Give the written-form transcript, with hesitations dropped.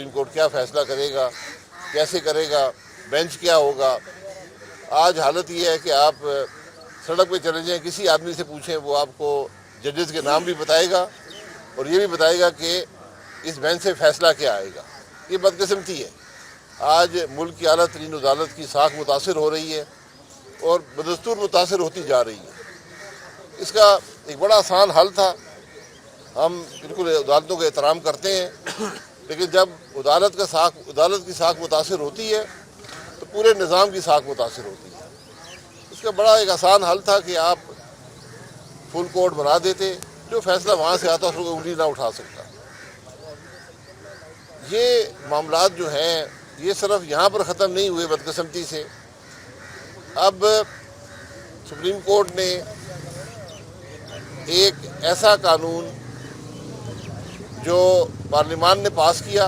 Supreme court क्या फैसला करेगा, कैसे करेगा, बेंच क्या होगा। आज हालत ये है कि आप सड़क पे चले जाएं, किसी आदमी से पूछें, वो आपको जजेस के नाम भी बताएगा और ये भी बताएगा कि इस बेंच से फैसला क्या आएगा। ये बदकिस्मती है। आज मुल्क की आला तरीन अदालत की साख मुतासर हो रही है और बदस्तूर मुतासर होती जा रही है। इसका एक बड़ा आसान हल था। हम बिल्कुल अदालतों का एहतराम करते हैं, लेकिन जब अदालत की साख मुतासर होती है तो पूरे निज़ाम की साख मुतासर होती है। इसका बड़ा एक आसान हल था कि आप फुल कोर्ट बना देते, जो फैसला वहाँ से आता उसको उंगली ना उठा सकता। ये मामलात जो हैं ये सिर्फ यहाँ पर ख़त्म नहीं हुए बदकिस्मती से। अब सुप्रीम कोर्ट ने एक ऐसा कानून जो पार्लियामान ने पास किया